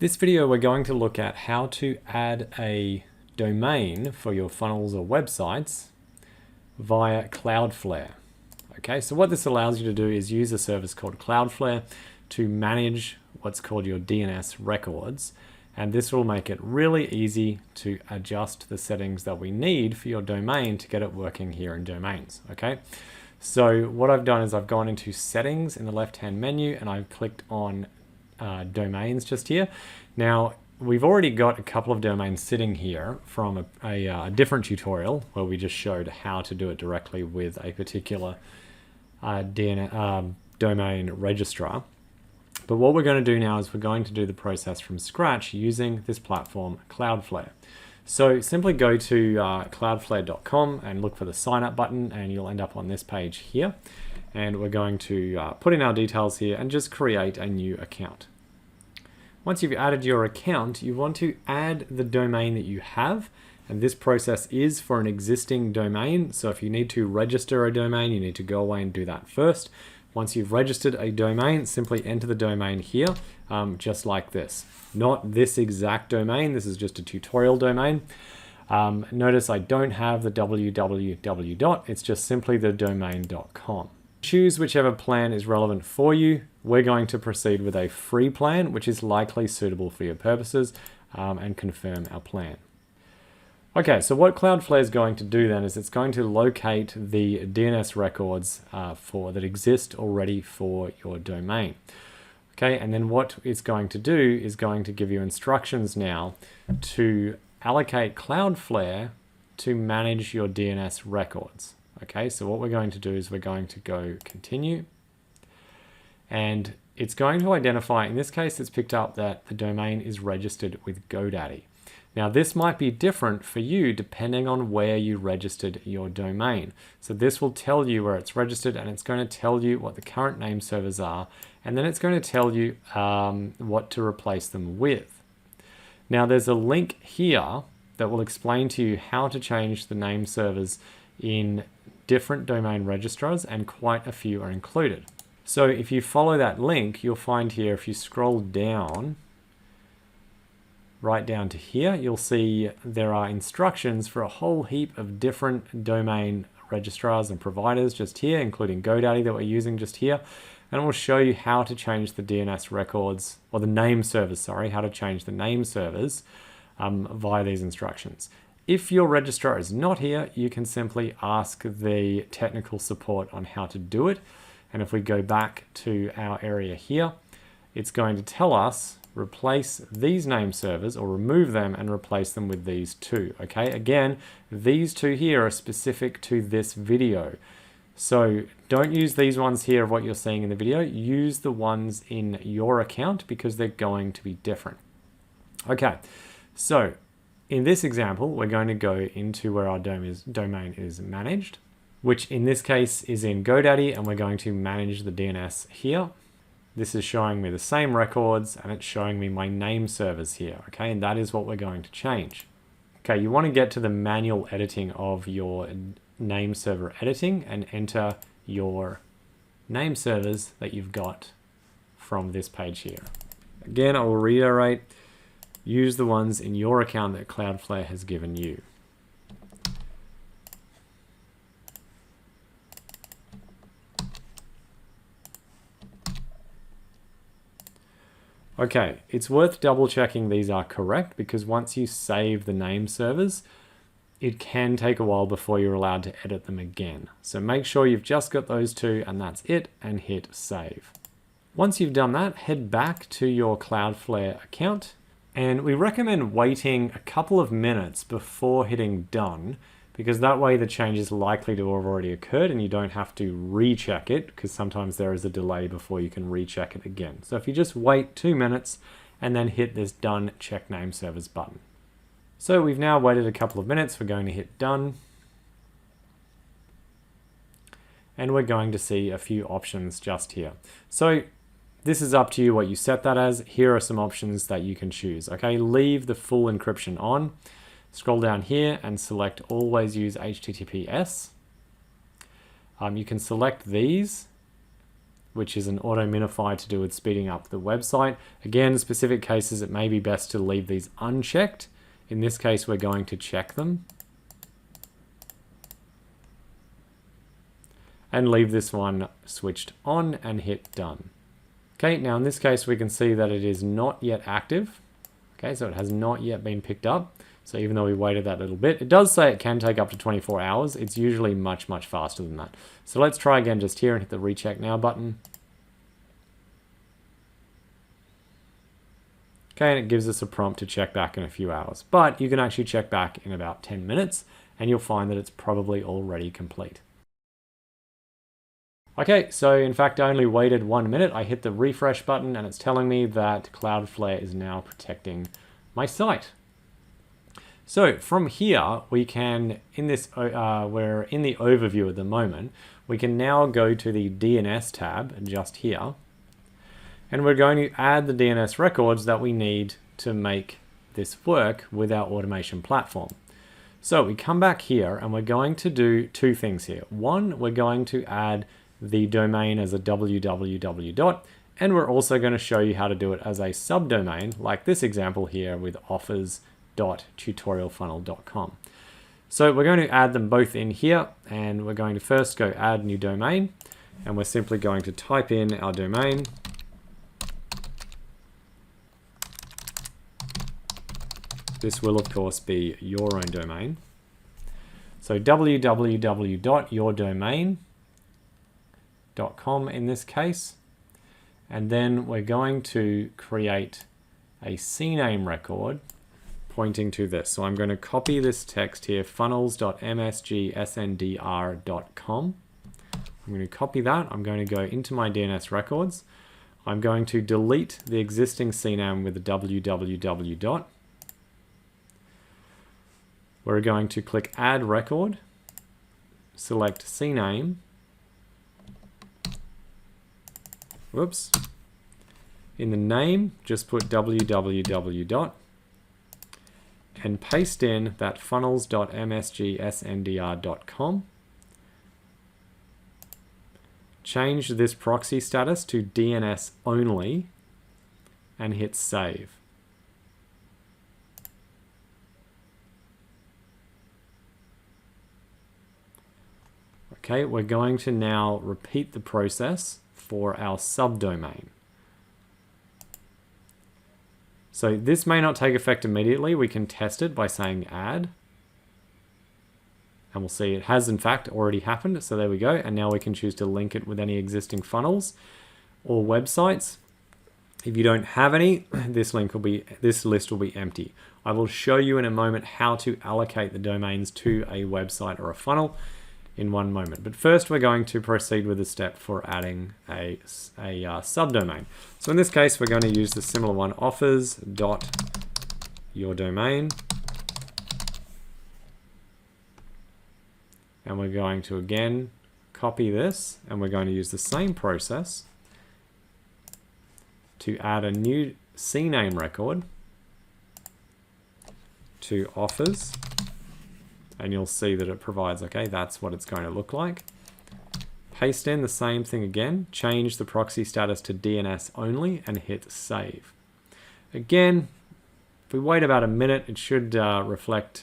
This video we're going to look at how to add a domain for your funnels or websites via Cloudflare. Okay, so what this allows you to do is use a service called Cloudflare to manage what's called your DNS records, and this will make it really easy to adjust the settings that we need for your domain to get it working here in domains. Okay, so what I've done is I've gone into settings in the left hand menu and I've clicked on domains just here. Now we've already got a couple of domains sitting here from a different tutorial where we just showed how to do it directly with a particular domain registrar. But what we're going to do now is we're going to do the process from scratch using this platform Cloudflare. So simply go to cloudflare.com and look for the sign up button and you'll end up on this page here. And we're going to put in our details here and just create a new account. Once you've added your account, you want to add the domain that you have. And this process is for an existing domain. So if you need to register a domain, you need to go away and do that first. Once you've registered a domain, simply enter the domain here, just like this. Not this exact domain, this is just a tutorial domain. Notice I don't have the www. It's just simply the domain.com. Choose whichever plan is relevant for you. We're going to proceed with a free plan, which is likely suitable for your purposes, and confirm our plan. Okay, so what Cloudflare is going to do then is it's going to locate the DNS records that exist already for your domain. Okay, and then what it's going to do is going to give you instructions now to allocate Cloudflare to manage your DNS records. Okay, so what we're going to do is we're going to go continue, and it's going to identify, in this case, it's picked up that the domain is registered with GoDaddy. Now this might be different for you depending on where you registered your domain. So this will tell you where it's registered and it's going to tell you what the current name servers are, and then it's going to tell you what to replace them with. Now there's a link here that will explain to you how to change the name servers in different domain registrars, and quite a few are included. So if you follow that link, you'll find here, if you scroll down, right down to here, you'll see there are instructions for a whole heap of different domain registrars and providers just here, including GoDaddy that we're using just here. And it will show you how to change the DNS records, or the name servers, sorry, how to change the name servers via these instructions. If your registrar is not here, you can simply ask the technical support on how to do it. And if we go back to our area here, it's going to tell us replace these name servers, or remove them and replace them with these two. Okay, again, these two here are specific to this video. So don't use these ones here of what you're seeing in the video. Use the ones in your account because they're going to be different. Okay, so in this example, we're going to go into where our domain is managed, which in this case is in GoDaddy, and we're going to manage the DNS here. This is showing me the same records and it's showing me my name servers here, okay? And that is what we're going to change. Okay, you want to get to the manual editing of your name server editing and enter your name servers that you've got from this page here. Again, I will reiterate, use the ones in your account that Cloudflare has given you. Okay, it's worth double checking these are correct, because once you save the name servers, it can take a while before you're allowed to edit them again. So make sure you've just got those two and that's it, and hit save. Once you've done that, head back to your Cloudflare account, and we recommend waiting a couple of minutes before hitting done, because that way the change is likely to have already occurred and you don't have to recheck it, because sometimes there is a delay before you can recheck it again. So if you just wait 2 minutes and then hit this done check name servers button. So we've now waited a couple of minutes, we're going to hit done. And we're going to see a few options just here. So this is up to you what you set that as. Here are some options that you can choose. Okay, leave the full encryption on. Scroll down here and select always use HTTPS. You can select these which is an auto minify to do with speeding up the website. Again, in specific cases, it may be best to leave these unchecked. In this case, we're going to check them. And leave this one switched on and hit done. Okay, now in this case, we can see that it is not yet active. Okay, so it has not yet been picked up. So even though we waited that little bit, it does say it can take up to 24 hours. It's usually much, much faster than that. So let's try again just here and hit the recheck now button. Okay, and it gives us a prompt to check back in a few hours. But you can actually check back in about 10 minutes and you'll find that it's probably already complete. Okay, so in fact, I only waited 1 minute. I hit the refresh button and it's telling me that Cloudflare is now protecting my site. So from here, we can, in this, we're in the overview at the moment, we can now go to the DNS tab just here. And we're going to add the DNS records that we need to make this work with our automation platform. So we come back here and we're going to do two things here. One, we're going to add the domain as a www. And we're also going to show you how to do it as a subdomain, like this example here with offers.tutorialfunnel.com. So we're going to add them both in here, and we're going to first go add new domain, and we're simply going to type in our domain. This will of course be your own domain. So www.yourdomain.com in this case. And then we're going to create a CNAME record pointing to this. So I'm going to copy this text here, funnels.msgsndr.com. I'm going to copy that. I'm going to go into my DNS records. I'm going to delete the existing CNAME with the www. We're going to click Add Record, select CNAME. Whoops. In the name, just put www. And paste in that funnels.msgsndr.com. Change this proxy status to DNS only and hit save. Okay, we're going to now repeat the process for our subdomain. So this may not take effect immediately. We can test it by saying add. And we'll see it has in fact already happened. So there we go. And now we can choose to link it with any existing funnels or websites. If you don't have any, this list will be empty. I will show you in a moment how to allocate the domains to a website or a funnel in one moment. But first we're going to proceed with the step for adding a subdomain. So in this case, we're going to use the similar one, offers.yourdomain. And we're going to again copy this, and we're going to use the same process to add a new CNAME record to offers. And you'll see that it provides, okay, that's what it's going to look like. Paste in the same thing again, change the proxy status to DNS only and hit save. Again, if we wait about a minute, it should reflect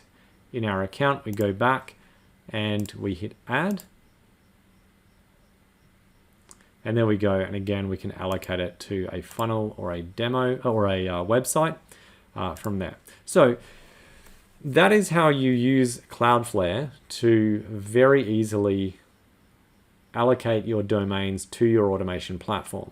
in our account. We go back and we hit add. And there we go. And again, we can allocate it to a funnel or a demo or a website from there. So that is how you use Cloudflare to very easily allocate your domains to your automation platform.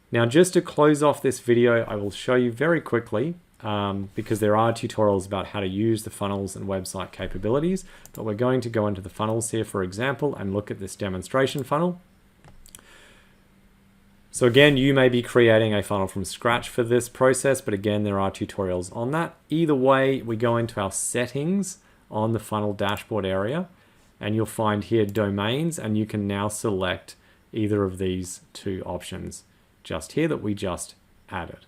Now, just to close off this video, I will show you very quickly, because there are tutorials about how to use the funnels and website capabilities, but we're going to go into the funnels here, for example, and look at this demonstration funnel. So again, you may be creating a funnel from scratch for this process, but again, there are tutorials on that. Either way, we go into our settings on the funnel dashboard area, and you'll find here domains, and you can now select either of these two options just here that we just added.